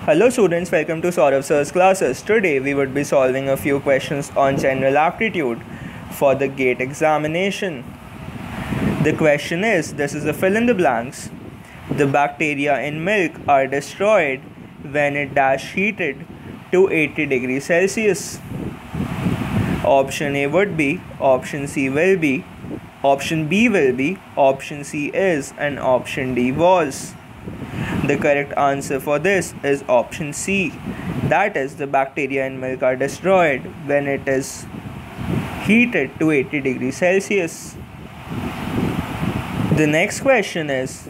Hello students, welcome to Saurav Sir's classes. Today we would be solving a few questions on General Aptitude for the GATE examination. The question is, this is a fill in the blanks. The bacteria in milk are destroyed when it dash heated to 80 degrees Celsius. Option A would be, option C will be, option B will be, option C is, and option D was. The correct answer for this is option C. That is, the bacteria in milk are destroyed when it is heated to 80 degrees Celsius. The next question is,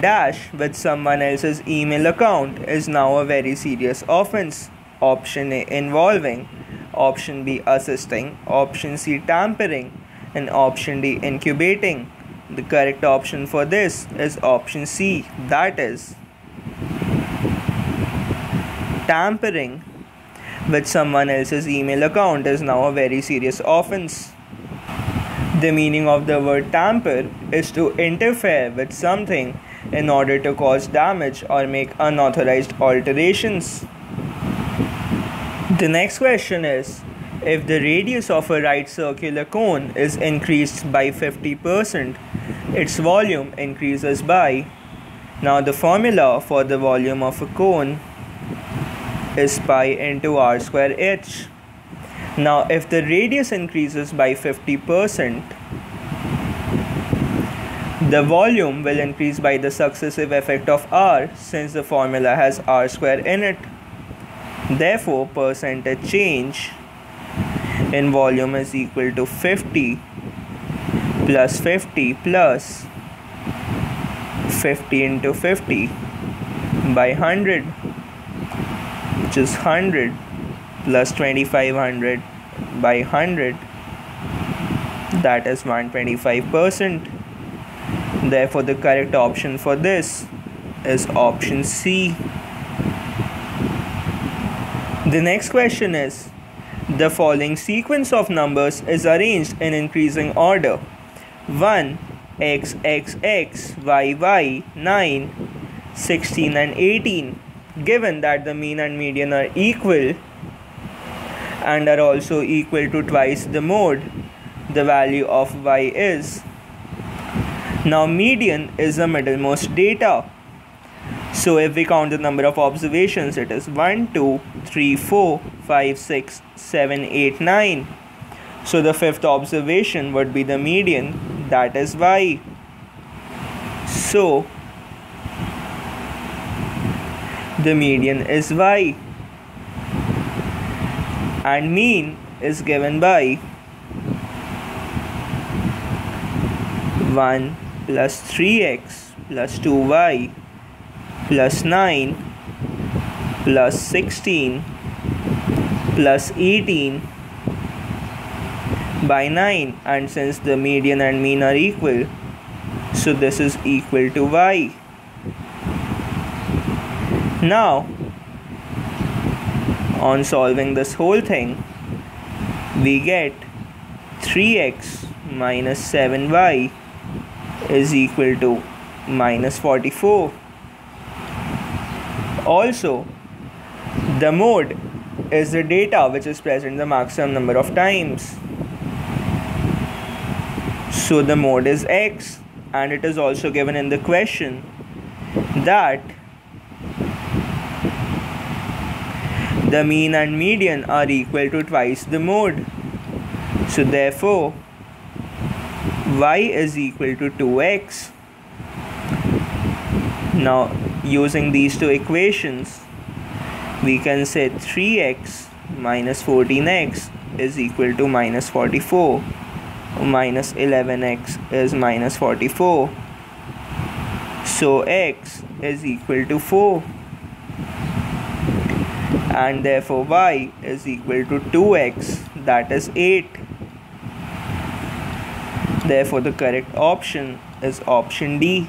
dash with someone else's email account is now a very serious offense. Option A, involving, option B, assisting, option C, tampering, and option D, incubating. The correct option for this is option C, that is, tampering with someone else's email account is now a very serious offense. The meaning of the word tamper is to interfere with something in order to cause damage or make unauthorized alterations. The next question is, if the radius of a right circular cone is increased by 50%, its volume increases by. Now the formula for the volume of a cone is pi into r square h. Now if the radius increases by 50%, the volume will increase by the successive effect of r, since the formula has r square in it. Therefore, percentage change in volume is equal to 50 plus 50 plus 50 into 50 by 100, which is 100 plus 2500 by 100, that is 125%. Therefore, the correct option for this is option C. The next question is, the following sequence of numbers is arranged in increasing order: 1, x, x, x, y, y, 9, 16 and 18. Given that the mean and median are equal and are also equal to twice the mode, the value of y is. Now median is the middlemost data. So if we count the number of observations, it is 1, 2, 3, 4, 5, 6, 7, 8, 9. So the fifth observation would be the median, that is y. So the median is y, and mean is given by 1 plus 3x plus 2y plus 9 plus 16 plus 18 by 9, and since the median and mean are equal, so this is equal to y. Now, on solving this whole thing, we get 3x minus 7y is equal to minus 44. Also, the mode is the data which is present the maximum number of times. So the mode is x, and it is also given in the question that the mean and median are equal to twice the mode. So therefore, y is equal to 2x. Now, using these two equations, we can say 3x minus 14x is equal to minus 44. Minus 11x is minus 44. So x is equal to 4. And therefore y is equal to 2x, that is 8. Therefore the correct option is option D.